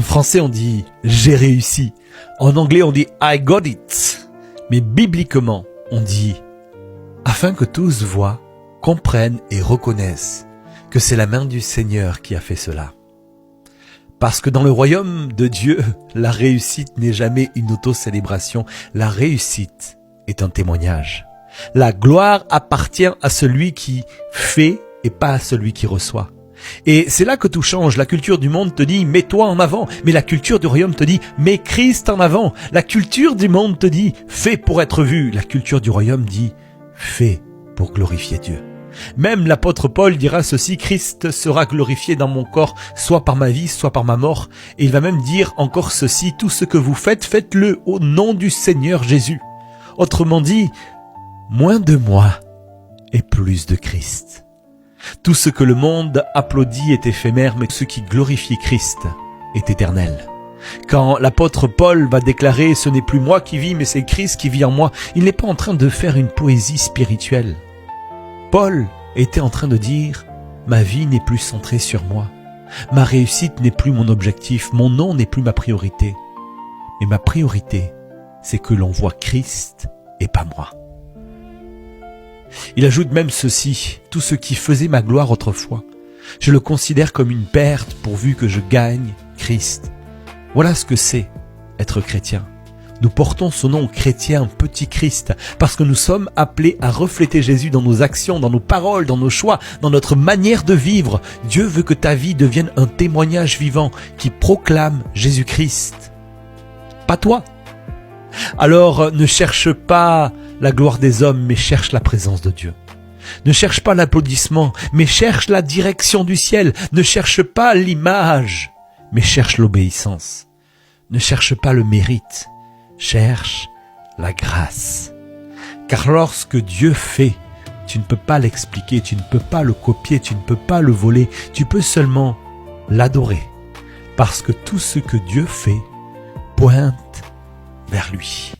français, on dit « j'ai réussi ». En anglais, on dit « I got it ». Mais bibliquement, on dit « afin que tous voient, comprennent et reconnaissent que c'est la main du Seigneur qui a fait cela ». Parce que dans le royaume de Dieu, la réussite n'est jamais une auto-célébration. La réussite est un témoignage. La gloire appartient à celui qui fait et pas à celui qui reçoit. Et c'est là que tout change. La culture du monde te dit « mets-toi en avant », mais la culture du royaume te dit « mets Christ en avant ». La culture du monde te dit « fais pour être vu ». La culture du royaume dit « fais pour glorifier Dieu ». Même l'apôtre Paul dira ceci, Christ sera glorifié dans mon corps, soit par ma vie, soit par ma mort. Et il va même dire encore ceci, tout ce que vous faites, faites-le au nom du Seigneur Jésus. Autrement dit, moins de moi et plus de Christ. Tout ce que le monde applaudit est éphémère, mais ce qui glorifie Christ est éternel. Quand l'apôtre Paul va déclarer « ce n'est plus moi qui vis, mais c'est Christ qui vit en moi », il n'est pas en train de faire une poésie spirituelle. Paul était en train de dire « ma vie n'est plus centrée sur moi. Ma réussite n'est plus mon objectif. Mon nom n'est plus ma priorité. Mais ma priorité, c'est que l'on voit Christ et pas moi. » Il ajoute même ceci, « tout ce qui faisait ma gloire autrefois, je le considère comme une perte pourvu que je gagne Christ. » Voilà ce que c'est être chrétien. Nous portons son nom chrétien, petit Christ, parce que nous sommes appelés à refléter Jésus dans nos actions, dans nos paroles, dans nos choix, dans notre manière de vivre. Dieu veut que ta vie devienne un témoignage vivant qui proclame Jésus-Christ. Pas toi. Alors ne cherche pas la gloire des hommes, mais cherche la présence de Dieu. Ne cherche pas l'applaudissement, mais cherche la direction du ciel. Ne cherche pas l'image, mais cherche l'obéissance. Ne cherche pas le mérite, cherche la grâce. Car lorsque Dieu fait, tu ne peux pas l'expliquer, tu ne peux pas le copier, tu ne peux pas le voler, tu peux seulement l'adorer. Parce que tout ce que Dieu fait pointe vers lui.